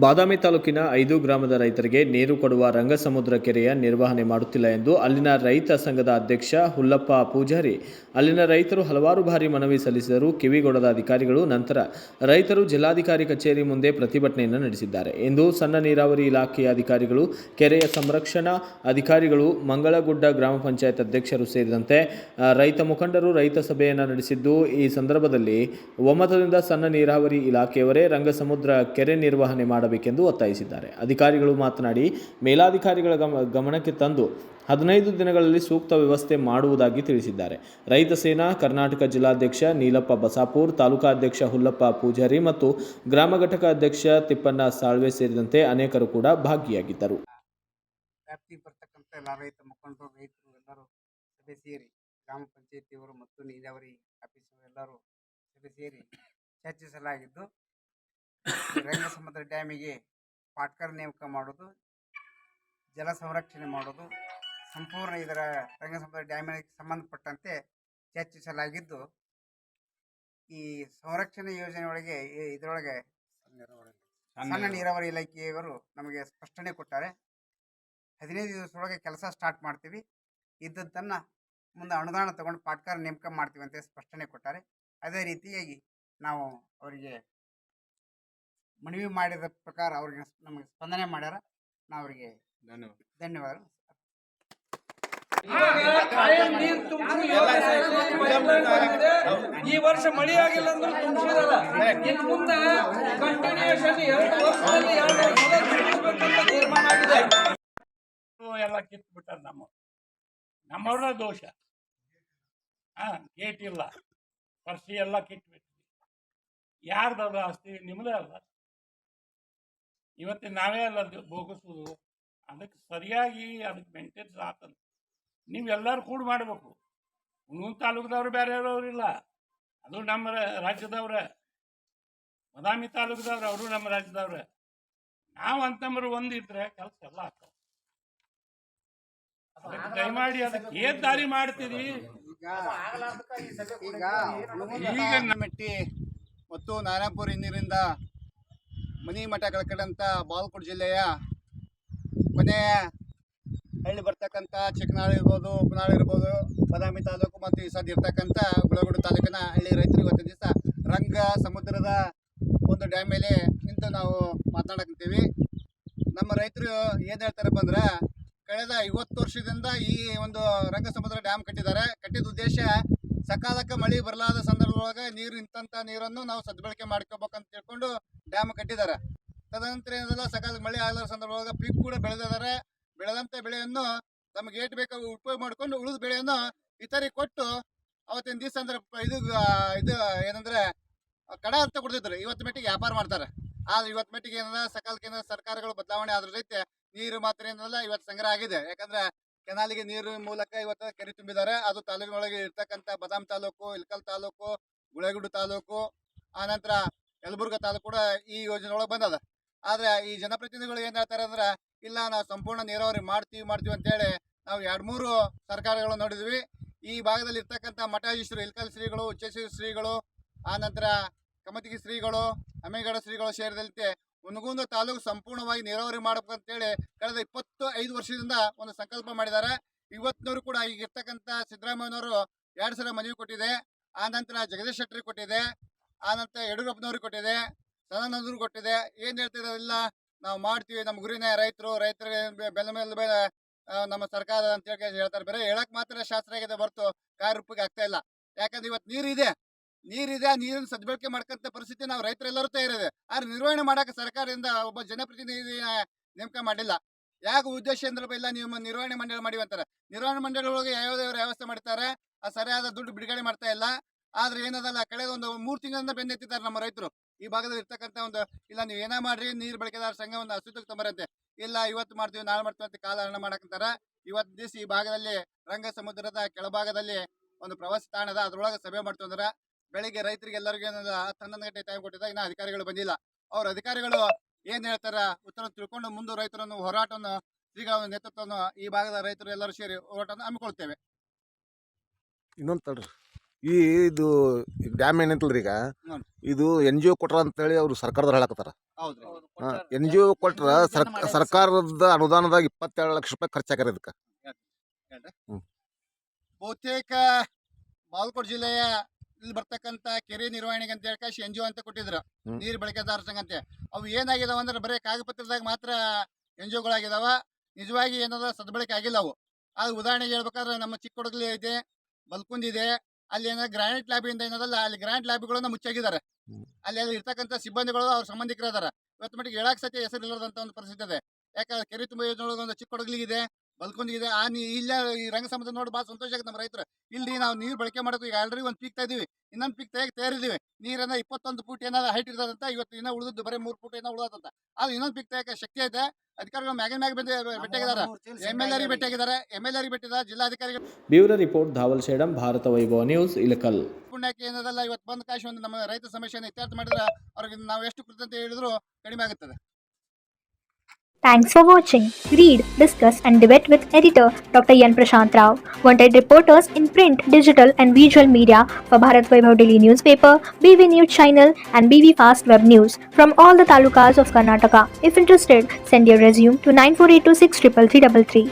ಬಾದಾಮಿ ತಾಲೂಕಿನ 5 ಗ್ರಾಮದ ರೈತರಿಗೆ ನೀರು ಕೊಡುವ ರಂಗಸಮುದ್ರ ಕೆರೆಯ ನಿರ್ವಹಣೆ ಮಾಡುತ್ತಿಲ್ಲ ಎಂದು ಅಲ್ಲಿನ ರೈತ ಸಂಘದ ಅಧ್ಯಕ್ಷ ಹುಲ್ಲಪ್ಪ ಪೂಜಾರಿ ಅಲ್ಲಿನ ರೈತರು ಹಲವಾರು ಬಾರಿ ಮನವಿ ಸಲ್ಲಿಸಿದರೂ ಕಿವಿಗೊಡದ ಅಧಿಕಾರಿಗಳು ನಂತರ ರೈತರು ಜಿಲ್ಲಾಧಿಕಾರಿ ಕಚೇರಿ ಮುಂದೆ ಪ್ರತಿಭಟನೆಯನ್ನು ನಡೆಸಿದ್ದಾರೆ ಎಂದು ಸಣ್ಣ ನೀರಾವರಿ ಇಲಾಖೆಯ ಅಧಿಕಾರಿಗಳು, ಕೆರೆಯ ಸಂರಕ್ಷಣಾ ಅಧಿಕಾರಿಗಳು, ಮಂಗಳಗುಡ್ಡ ಗ್ರಾಮ ಪಂಚಾಯತ್ ಅಧ್ಯಕ್ಷರು ಸೇರಿದಂತೆ ರೈತ ಮುಖಂಡರು ರೈತ ಸಭೆಯನ್ನು ನಡೆಸಿದ್ದು, ಈ ಸಂದರ್ಭದಲ್ಲಿ ಒಮ್ಮತದಿಂದ ಸಣ್ಣ ನೀರಾವರಿ ಇಲಾಖೆಯವರೇ ರಂಗಸಮುದ್ರ ಕೆರೆ ನಿರ್ವಹಣೆ ಮಾಡಬೇಕೆಂದು ಒತ್ತಾಯಿಸಿದ್ದಾರೆ. ಅಧಿಕಾರಿಗಳು ಮಾತನಾಡಿ ಮೇಲಾಧಿಕಾರಿಗಳ ಗಮನಕ್ಕೆ ತಂದು 15 ದಿನಗಳಲ್ಲಿ ಸೂಕ್ತ ವ್ಯವಸ್ಥೆ ಮಾಡುವುದಾಗಿ ತಿಳಿಸಿದ್ದಾರೆ. ರೈತ ಸೇನಾ ಕರ್ನಾಟಕ ಜಿಲ್ಲಾಧ್ಯಕ್ಷ ನೀಲಪ್ಪ ಬಸಾಪುರ್, ತಾಲೂಕಾಧ್ಯಕ್ಷ ಹುಲ್ಲಪ್ಪ ಪೂಜಾರಿ ಮತ್ತು ಗ್ರಾಮ ಘಟಕ ಅಧ್ಯಕ್ಷ ತಿಪ್ಪಣ್ಣ ಸಾಳ್ವೆ ಸೇರಿದಂತೆ ಅನೇಕರು ಕೂಡ ಭಾಗಿಯಾಗಿದ್ದರು. ವ್ಯಾಪ್ತಿಗೆ ಬರ್ತಕ್ಕಂಥ ಎಲ್ಲ ರೈತ ಮುಖಂಡರು, ರೈತರು ಎಲ್ಲರೂ ಸಭೆ ಸೇರಿ ಗ್ರಾಮ ಪಂಚಾಯತಿಯವರು ಮತ್ತು ನೀರಾವರಿ ಆಫೀಸರು ಎಲ್ಲರೂ ಸಭೆ ಸೇರಿ ಚರ್ಚಿಸಲಾಗಿದ್ದು, ರಂಗಸಮುದ್ರ ಡ್ಯಾಮಿಗೆ ಪಾಟ್ಕರ್ ನೇಮಕ ಮಾಡೋದು, ಜಲ ಸಂರಕ್ಷಣೆ ಮಾಡೋದು, ಸಂಪೂರ್ಣ ಇದರ ರಂಗಸಮುದ್ರ ಡ್ಯಾಮಿಗೆ ಸಂಬಂಧಪಟ್ಟಂತೆ ಚರ್ಚಿಸಲಾಗಿದ್ದು, ಈ ಸಂರಕ್ಷಣೆ ಯೋಜನೆ ಒಳಗೆ ಇದರೊಳಗೆ ಸಣ್ಣ ನೀರಾವರಿ ಇಲಾಖೆಯವರು ನಮಗೆ ಸ್ಪಷ್ಟನೆ ಕೊಟ್ಟಾರೆ. 15 ದಿವಸದೊಳಗೆ ಕೆಲಸ ಸ್ಟಾರ್ಟ್ ಮಾಡ್ತೀವಿ, ಇದ್ದದ್ದನ್ನು ಮುಂದೆ ಅನುದಾನ ತಗೊಂಡು ಪಾಟ್ಕರ್ ನೇಮಕ ಮಾಡ್ತೀವಿ ಅಂತ ಸ್ಪಷ್ಟನೆ ಕೊಟ್ಟಾರೆ. ಅದೇ ರೀತಿಯಾಗಿ ನಾವು ಅವರಿಗೆ ಮನವಿ ಮಾಡಿದ ಪ್ರಕಾರ ಅವ್ರಿಗೆ ನಮಗೆ ಸ್ಪಂದನೆ ಮಾಡ್ಯಾರ. ನಾವು ಅವರಿಗೆ ಧನ್ಯವಾದಗಳು. ಈ ವರ್ಷ ಮಳೆ ಆಗಿಲ್ಲ ಅಂದ್ರೆ ತುಂಬಿಸಿರಲ್ಲ. ಇನ್ನು ಮುಂದೆ ಕಂಟಿನ್ಯೂಷನ್ 2 ವರ್ಷದಲ್ಲಿ 2 ವರ್ಷದಲ್ಲಿ ತುಂಬಿಸಬೇಕಂತ ತೀರ್ಮಾನ ಆಗಿದೆ. ಎಲ್ಲ ಕಿತ್ತು ಬಿಟ್ಟಾರ. ನಮ್ಮವ್ರ ದೋಷ. ಗೇಟ್ ಇಲ್ಲ, ಪರ್ಸಿ ಎಲ್ಲ ಕಿತ್ಬಿಟ್ವಿ. ಯಾರ್ದಲ್ಲ ಆಸ್ತಿ? ನಿಮ್ಮದೇ ಅಲ್ಲ. ಇವತ್ತಿನ ನಾವೇ ಅಲ್ಲ ಬೋಗಿಸೋದು. ಅದಕ್ಕೆ ಸರಿಯಾಗಿ ಅದಕ್ಕೆ ಮೇಂಟೆನ್ಸ್ ಆತಂತ ನೀವೆಲ್ಲರೂ ಕೂಡ ಮಾಡಬೇಕು. ಹುಣಸೂರು ತಾಲೂಕದವ್ರು ಬೇರೆಯವ್ರಿಲ್ಲ, ಅದು ನಮ್ಮ ರಾಜ್ಯದವ್ರೆ. ಬಾದಾಮಿ ತಾಲೂಕದವ್ರು, ಅವರು ನಮ್ಮ ರಾಜ್ಯದವ್ರೆ. ನಾವು ಅಂತಂದ್ರೆ ಒಂದಿದ್ರೆ ಕೆಲಸ ಎಲ್ಲ ಆಗ್ತಾವ. ಅದಕ್ಕೆ ದಯಮಾಡಿ ಅದಕ್ಕೆ ಏನ್ ದಾರಿ ಮಾಡ್ತೀರಿ? ಈಗ ನಮ್ಮಟ್ಟಿ ಮತ್ತು ನಾರಾಯಣಪುರ ನೀರಿಂದ ಮನಿ ಮಠ ಕಳ್ಕೊಂಡಂಥ ಬಾಗಲಕೋಟೆ ಜಿಲ್ಲೆಯ ಕೊನೆಯ ಹಳ್ಳಿ ಬರ್ತಕ್ಕಂಥ ಚಿಕ್ಕನಾಳು ಇರ್ಬೋದು, ಉಪನಾಳು ಇರ್ಬೋದು, ಬಾದಾಮಿ ತಾಲೂಕು ಮತ್ತು ಈ ಸದ್ಯ ಇರ್ತಕ್ಕಂಥ ಗುಳಗುಡು ತಾಲೂಕಿನ ಹಳ್ಳಿ ರೈತರಿಗೆ ಇವತ್ತು ದಿವಸ ರಂಗ ಸಮುದ್ರದ ಒಂದು ಡ್ಯಾಮ್ ಮೇಲೆ ನಿಂತು ನಾವು ಮಾತನಾಡಕಂತೀವಿ. ನಮ್ಮ ರೈತರು ಏನು ಹೇಳ್ತಾರಪ್ಪ ಅಂದ್ರೆ, ಕಳೆದ 50 ವರ್ಷದಿಂದ ಈ ಒಂದು ರಂಗ ಸಮುದ್ರ ಡ್ಯಾಮ್ ಕಟ್ಟಿದ್ದಾರೆ. ಕಟ್ಟಿದ ಉದ್ದೇಶ ಸಕಾಲಕ್ಕೆ ಮಳೆ ಬರಲಾದ ಸಂದರ್ಭದೊಳಗೆ ನೀರು ನಿಂತಂಥ ನೀರನ್ನು ನಾವು ಸದ್ಬಳಕೆ ಮಾಡ್ಕೋಬೇಕಂತ ತಿಳ್ಕೊಂಡು ಡ್ಯಾಮ್ ಕಟ್ಟಿದ್ದಾರೆ. ತದನಂತರ ಏನೆಲ್ಲ ಸಕಾಲಕ್ಕೆ ಮಳೆ ಆಗಲಾರ ಸಂದರ್ಭದೊಳಗೆ ಪೀಕ್ ಕೂಡ ಬೆಳೆದಿದ್ದಾರೆ. ಬೆಳೆದಂಥ ಬೆಳೆಯನ್ನು ತಮಗೆ ಏಟ್ ಬೇಕಾಗಿ ಉಪಯೋಗ ಮಾಡಿಕೊಂಡು ಉಳಿದ ಬೆಳೆಯನ್ನು ಇತರಿಗೆ ಕೊಟ್ಟು ಅವತ್ತಿನ ದಿವಸ ಅಂದ್ರೆ ಇದು ಏನಂದ್ರೆ ಕಡ ಅಂತ ಕೊಡ್ತಿದ್ರು. ಇವತ್ತು ಮೆಟ್ಟಿಗೆ ವ್ಯಾಪಾರ ಮಾಡ್ತಾರೆ. ಆದ್ರೆ ಇವತ್ತು ಮೆಟ್ಟಿಗೆ ಏನಂದ್ರೆ ಸಕಾಲಕ್ಕೆ ಸರ್ಕಾರಗಳು ಬದಲಾವಣೆ ಆದ್ರ ರೈತೆ ನೀರು ಮಾತ್ರ ಏನಲ್ಲ ಇವತ್ತು ಸಂಗ್ರಹ ಆಗಿದೆ. ಯಾಕಂದ್ರೆ ಕೆನಾಲಿಗೆ ನೀರು ಮೂಲಕ ಇವತ್ತು ಕೆರೆ ತುಂಬಿದ್ದಾರೆ. ಅದು ತಾಲೂಕಿನೊಳಗೆ ಇರ್ತಕ್ಕಂಥ ಬಾದಾಮಿ ತಾಲೂಕು, ಇಳಕಲ್ ತಾಲೂಕು, ಗುಳೇಗುಡು ತಾಲೂಕು, ಆನಂತರ ಯಲಬುರ್ಗಾ ತಾಲೂಕು ಕೂಡ ಈ ಯೋಜನೆ ಒಳಗೆ ಬಂದದ. ಆದ್ರೆ ಈ ಜನಪ್ರತಿನಿಧಿಗಳು ಏನ್ ಹೇಳ್ತಾರೆ ಅಂದ್ರೆ, ಇಲ್ಲ ನಾವು ಸಂಪೂರ್ಣ ನೀರಾವರಿ ಮಾಡ್ತೀವಿ ಅಂತೇಳಿ ನಾವು 2-3 ಸರ್ಕಾರಗಳು ನೋಡಿದ್ವಿ. ಈ ಭಾಗದಲ್ಲಿ ಇರ್ತಕ್ಕಂಥ ಮಠಾಧೀಶರು, ಇಳಕಲ್ ಶ್ರೀಗಳು, ಉಚ್ಚೇಶ್ವರ ಶ್ರೀಗಳು, ಆನಂತರ ಕಮತಿಗಿ ಶ್ರೀಗಳು, ಅಮೇಗೌಡ ಶ್ರೀಗಳು ಸೇರಿದಂತೆ ಹುನಗುಂದ ತಾಲೂಕು ಸಂಪೂರ್ಣವಾಗಿ ನೀರಾವರಿ ಮಾಡಬೇಕಂತೇಳಿ ಕಳೆದ 25 ವರ್ಷದಿಂದ ಒಂದು ಸಂಕಲ್ಪ ಮಾಡಿದ್ದಾರೆ. ಇವತ್ತಿನವರು ಕೂಡ ಈಗ ಇರ್ತಕ್ಕಂಥ ಸಿದ್ದರಾಮಯ್ಯನವರು 2 ಸಲ ಮನವಿ ಕೊಟ್ಟಿದೆ. ಆನಂತರ ಜಗದೀಶ್ ಶೆಟ್ಟರ್ ಕೊಟ್ಟಿದೆ, ಆನಂತರ ಯಡಿಯೂರಪ್ಪನವ್ರಿಗೆ ಕೊಟ್ಟಿದೆ, ಸದಾನಂದವ್ರಿಗೆ ಕೊಟ್ಟಿದೆ. ಏನ್ ಹೇಳ್ತಿರೋದಿಲ್ಲ, ನಾವು ಮಾಡ್ತೀವಿ, ನಮ್ಮ ಗುರಿನೇ ರೈತರಿಗೆ ಬೆಲೆ ಮೇಲೆ ನಮ್ಮ ಸರ್ಕಾರ ಅಂತ ಹೇಳ್ತಾರೆ. ಬೇರೆ ಹೇಳಕ್ ಮಾತ್ರ ಶಾಸ್ತ್ರ ಆಗಿದೆ ಹೊರತು ಕಾರ್ಯರೂಪಕ್ಕೆ ಆಗ್ತಾ ಇಲ್ಲ. ಯಾಕಂದ್ರೆ ಇವತ್ತು ನೀರಿದೆ, ನೀರಿನ ಸದ್ಬಳಕೆ ಮಾಡ್ಕೊಂತ ಪರಿಸ್ಥಿತಿ ನಾವು ರೈತರೆಲ್ಲರೂ ತಯಾರಿದೆ. ಆದ್ರೆ ನಿರ್ವಹಣೆ ಮಾಡಕ್ಕೆ ಸರ್ಕಾರದಿಂದ ಒಬ್ಬ ಜನಪ್ರತಿನಿಧಿ ನೇಮಕ ಮಾಡಿಲ್ಲ. ಯಾಕೆ ಉದ್ದೇಶ ಅಂದ್ರೆ ಇಲ್ಲ ನೀವು ನಿರ್ವಹಣೆ ಮಂಡಳಿ ಮಾಡಿವಿ ಅಂತಾರೆ. ನಿರ್ವಹಣೆ ಮಂಡಳಿಯೊಳಗೆ ಯಾವ್ಯಾವ ವ್ಯವಸ್ಥೆ ಮಾಡ್ತಾರೆ, ಆ ಸರಿಯಾದ ದುಡ್ಡು ಬಿಡುಗಡೆ ಮಾಡ್ತಾ ಇಲ್ಲ. ಆದ್ರೆ ಏನದಲ್ಲ, ಕಳೆದ ಒಂದು 3 ತಿಂಗಳಿಂದ ಬೆನ್ನೆತ್ತಿದ್ದಾರೆ ನಮ್ಮ ರೈತರು. ಈ ಭಾಗದಲ್ಲಿ ಇರ್ತಕ್ಕಂಥ ಒಂದು ಇಲ್ಲ ನೀವು ಏನ ಮಾಡ್ರಿ, ನೀರು ಬಳಕೆದಾರ ಸಂಘವನ್ನು ಅಸ್ತಿತ್ವಕ್ಕೆ ತಂಬರಂತೆ. ಇಲ್ಲ ಇವತ್ತು ಮಾಡ್ತೀವಿ, ನಾಳೆ ಮಾಡ್ತೀವಿ ಅಂತ ಕಾಲಹರಣ ಮಾಡಕಂತಾರ. ಇವತ್ತು ದಿವಸ ಈ ಭಾಗದಲ್ಲಿ ರಂಗ ಸಮುದ್ರದ ಕೆಳಭಾಗದಲ್ಲಿ ಒಂದು ಪ್ರವಾಸಿ ತಾಣದ, ಅದ್ರೊಳಗೆ ಸಭೆ ಮಾಡ್ತೀವಿ ಅಂದ್ರೆ ಬೆಳಿಗ್ಗೆ ರೈತರಿಗೆ ಎಲ್ಲರಿಗೂ 11 ಗಂಟೆ ಟೈಮ್ ಕೊಟ್ಟಿದ್ದ. ಇನ್ನ ಅಧಿಕಾರಿಗಳು ಬಂದಿಲ್ಲ. ಅವ್ರ ಅಧಿಕಾರಿಗಳು ಏನ್ ಹೇಳ್ತಾರ ಉತ್ತರ ತಿಳ್ಕೊಂಡು ಮುಂದೆ ರೈತರನ್ನು ಹೋರಾಟವನ್ನು ಶ್ರೀಗಳ ನೇತೃತ್ವವನ್ನು ಈ ಭಾಗದ ರೈತರು ಎಲ್ಲರೂ ಸೇರಿ ಹೋರಾಟವನ್ನು ಹಮ್ಮಿಕೊಳ್ತೇವೆ. ಇನ್ನೊಂದು ಇದು ಡ್ಯಾಮ್ ಏನೈತಲ್ರಿ ಈಗ ಹ್ಮ್. ಇದು NGO ಕೊಟ್ರ ಅಂತೇಳಿ ಅವ್ರು ಸರ್ಕಾರದವ್ರು ಹೇಳಕತ್ತಾರ. ಹೌದ್ರಿ NGO ಕೊಟ್ರ ಸರ್ಕಾರದ ಅನುದಾನದಾಗ 27 ಲಕ್ಷ ರೂಪಾಯಿ ಖರ್ಚಾಗ್ಯಾರ ಇದಕ್ಕೆ. ಬಹುತೇಕ ಬಾಗಲಕೋಟೆ ಜಿಲ್ಲೆಯ ಇಲ್ಲಿ ಬರ್ತಕ್ಕಂತ ಕೆರೆ ನಿರ್ವಹಣೆಗೆ ಅಂತ ಹೇಳಿ NGO ಅಂತ ಕೊಟ್ಟಿದ್ರು, ಹ್ಮ್. ನೀರು ಬಳಕೆದಾರ ಸಂಘಂತೆ. ಅವು ಏನಾಗಿದಾವ ಅಂದ್ರೆ ಬರೀ ಕಾಗಪತ್ರದಾಗ ಮಾತ್ರ NGOಗಳಾಗಿದಾವ, ನಿಜವಾಗಿ ಏನದ ಸದ್ಬಳಕೆ ಆಗಿಲ್ಲ ಅವು. ಅದು ಉದಾಹರಣೆಗೆ ಹೇಳ್ಬೇಕಾದ್ರೆ ನಮ್ಮ ಚಿಕ್ಕೊಡಗಲಿ ಐತೆ, ಬಲ್ಕುಂದ್ ಇದೆ, ಅಲ್ಲಿ ಏನಾದ್ರು ಗ್ರಾನೈಟ್ ಲ್ಯಾಬ್ ಇಂದ ಏನದಲ್ಲ ಅಲ್ಲಿ ಗ್ರಾನೈಟ್ ಲ್ಯಾಬ್ಗಳನ್ನ ಮುಚ್ಚಾಗಿದ್ದಾರೆ. ಹ್ಮ್. ಅಲ್ಲಿ ಇರ್ತಕ್ಕಂಥ ಸಿಬ್ಬಂದಿಗಳು ಅವ್ರ ಸಂಬಂಧಿಕರು ಅದಾರ. ಇವತ್ತು ಮಟ್ಟಿಗೆ ಹೇಳಕ್ ಸತ್ಯ ಹೆಸರು ಇಲ್ಲದಂತ ಒಂದು ಪರಿಸ್ಥಿತಿ ಇದೆ. ಯಾಕಂದ್ರೆ ಕೆರೆ ತುಂಬ ಯೋಜನೆ ಒಂದು ಚಿಕ್ಕೊಡಗಲಿಗಿದೆ, ಬಲ್ಕುಂದಿಗಿದೆ. ಇಲ್ಲ ಈ ರಂಗ ಸಮುದ್ರ ನೋಡಿ ಭಾಳ ಸಂತೋಷ ಆಗುತ್ತೆ ನಮ್ಮ ರೈತರು. ಇಲ್ಲಿ ನಾವು ನೀರು ಬಳಕೆ ಮಾಡೋಕೆ ಈಗ ಆಲ್ರೆಡಿ ಒಂದು ಪೀಕ್ತಾ ಇದೀವಿ, ಇನ್ನೊಂದು ಪೀಕ್ ತಯಾರಿದೀವಿ. ನೀರನ್ನ 21 ಫೂಟ್ ಏನಾದ್ರು ಹೈಟ್ ಇರ್ತದಂತ, ಇವತ್ತು ಇನ್ನೂ ಉಳಿದದ್ದು ಬರೀ 3 ಫೂಟ್ ಏನೋ ಉಳಿದಂತ. ಅದು ಇನ್ನೊಂದು ಪೀಕ್ ತೆಗೆಯಕ್ಕೆ ಶಕ್ತಿ ಐತೆ. ಅಧಿಕಾರಿಗಳು ಮ್ಯಾಗ ಭೇಟಿಯಾಗಿದ್ದಾರೆ, MLA ಭೇಟಿಯಾಗಿದ್ದಾರೆ, MLA ಭೇಟಿದ ಜಿಲ್ಲಾಧಿಕಾರಿಗಳು. ಬ್ಯೂರೋ ರಿಪೋರ್ಟ್ ಧಾವಲ್ ಶೇಡಂ, ಭಾರತ ವೈಭವ ನ್ಯೂಸ್, ಇಳಕಲ್. ಪುಣ್ಯಕ್ಕೆ ಏನದಲ್ಲ ಇವತ್ತು ಬಂದ ಕಾಶಿ ಒಂದು ನಮ್ಮ ರೈತ ಸಮಸ್ಯೆಯನ್ನು ಇತ್ಯರ್ಥ ಮಾಡಿದ್ರೆ ಅವ್ರಿಗೆ ನಾವು ಎಷ್ಟು ಕೃತಜ್ಞತೆ ಹೇಳಿದ್ರು ಕಡಿಮೆ ಆಗುತ್ತದೆ. Thanks for watching. Read, discuss, and debate with editor Dr. Yan Prashant Rao. Wanted reporters in print, digital, and visual media for Bharat Vaibhav Daily Newspaper, BV News Channel, and BV Fast Web News from all the talukas of Karnataka. If interested, send your resume to 9482633333.